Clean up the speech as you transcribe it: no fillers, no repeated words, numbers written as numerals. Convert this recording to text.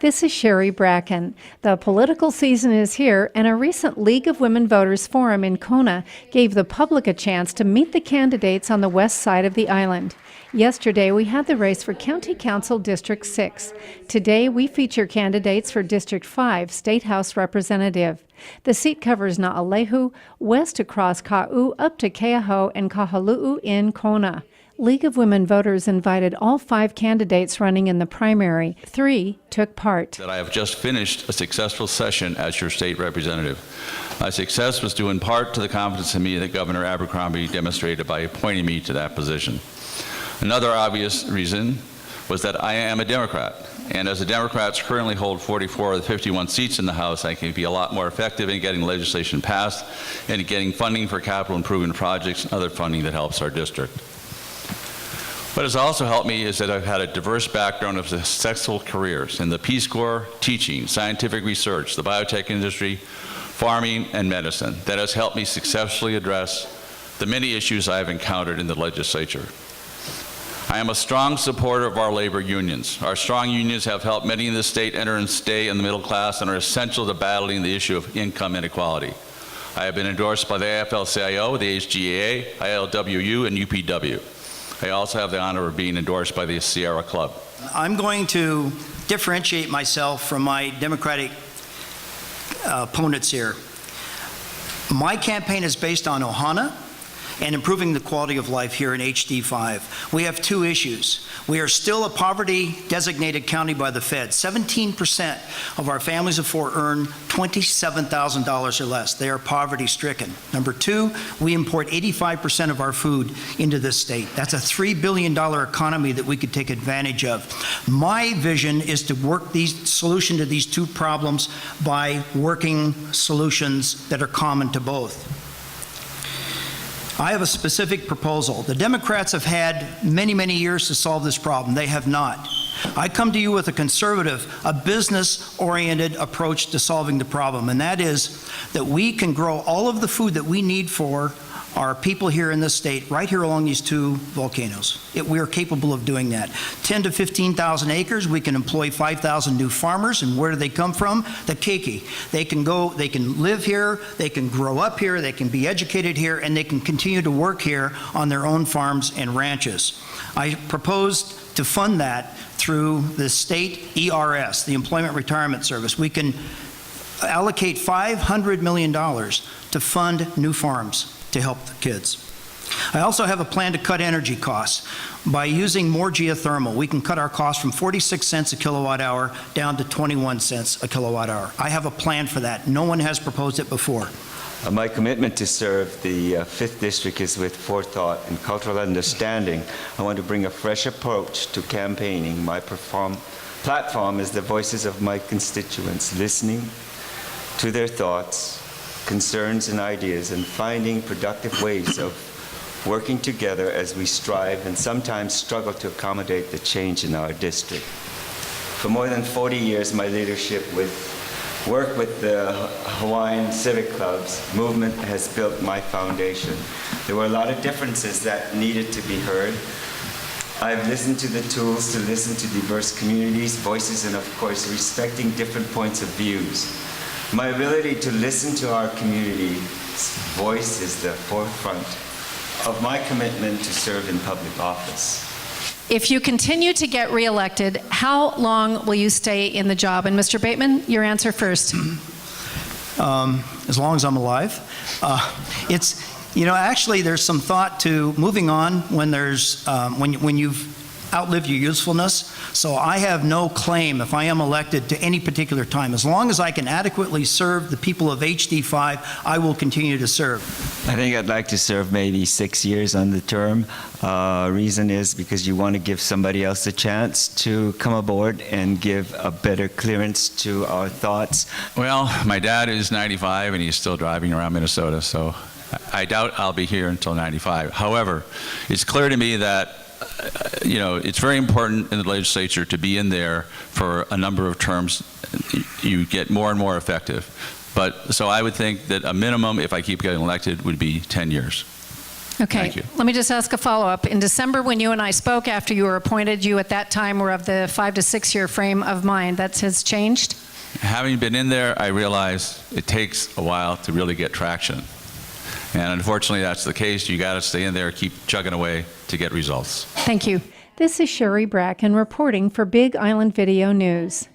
This is Sherry Bracken. The political season is here, and a recent League of Women Voters forum in Kona gave the public a chance to meet the candidates on the west side of the island. Yesterday, we had the race for County Council District 6. Today, we feature candidates for District 5, State House Representative. The seat covers Naalehu, west across Ka'u up to Keaho and Kahalu'u in Kona. League of Women Voters invited all 5 candidates running in the primary. 3 took part. That I have just finished a successful session as your state representative. My success was due in part to the confidence in me that Governor Abercrombie demonstrated by appointing me to that position. Another obvious reason was that I am a Democrat, and as the Democrats currently hold 44 of the 51 seats in the House, I can be a lot more effective in getting legislation passed and in getting funding for capital improvement projects and other funding that helps our district. What has also helped me is that I've had a diverse background of successful careers in the Peace Corps, teaching, scientific research, the biotech industry, farming, and medicine. That has helped me successfully address the many issues I have encountered in the legislature. I am a strong supporter of our labor unions. Our strong unions have helped many in the state enter and stay in the middle class and are essential to battling the issue of income inequality. I have been endorsed by the AFL-CIO, the HGAA, ILWU, and UPW. I also have the honor of being endorsed by the Sierra Club. I'm going to differentiate myself from my Democratic opponents here. My campaign is based on Ohana and improving the quality of life here in HD5. We have 2 issues. We are still a poverty-designated county by the Fed. 17% of our families of 4 earn $27,000 or less. They are poverty-stricken. Number 2, we import 85% of our food into this state. That's a $3 billion economy that we could take advantage of. My vision is to work the solution to these 2 problems by working solutions that are common to both. I have a specific proposal. The Democrats have had many, many years to solve this problem. They have not. I come to you with a conservative, a business-oriented approach to solving the problem, and that is that we can grow all of the food that we need for our people here in this state right here along these 2 volcanoes. We are capable of doing that. 10 to 15,000 acres, we can employ 5,000 new farmers, and where do they come from? The Keiki. They can live here, they can grow up here, they can be educated here, and they can continue to work here on their own farms and ranches. I proposed to fund that through the state ERS, the Employment Retirement Service. We can allocate $500 million to fund new farms to help the kids. I also have a plan to cut energy costs. By using more geothermal, we can cut our costs from 46 cents a kilowatt hour down to 21 cents a kilowatt hour. I have a plan for that. No one has proposed it before. My commitment to serve the 5th District is with forethought and cultural understanding. I want to bring a fresh approach to campaigning. My platform is the voices of my constituents, listening to their thoughts, concerns and ideas, and finding productive ways of working together as we strive and sometimes struggle to accommodate the change in our district. For more than 40 years, my leadership work with the Hawaiian Civic Clubs movement has built my foundation. There were a lot of differences that needed to be heard. I've listened to the tools to listen to diverse communities, voices, and of course, respecting different points of views. My ability to listen to our community's voice is the forefront of my commitment to serve in public office. If you continue to get reelected, how long will you stay in the job? And Mr. Bateman, your answer first. As long as I'm alive. Actually, there's some thought to moving on when you've outlived your usefulness. So I have no claim, if I am elected, to any particular time. As long as I can adequately serve the people of HD5, I will continue to serve. I think I'd like to serve maybe 6 years on the term. Reason is because you want to give somebody else a chance to come aboard and give a better clearance to our thoughts. Well, my dad is 95 and he's still driving around Minnesota, so I doubt I'll be here until 95. However, it's clear to me that it's very important in the legislature to be in there for a number of terms. You get more and more effective. So I would think that a minimum, if I keep getting elected, would be 10 years. Okay, Thank you. let me just ask a follow-up. In December, when you and I spoke after you were appointed, you at that time were of the 5 to 6 year frame of mind. That has changed? Having been in there, I realize it takes a while to really get traction. And unfortunately, that's the case. You got to stay in there, keep chugging away to get results. Thank you. This is Sherry Bracken reporting for Big Island Video News.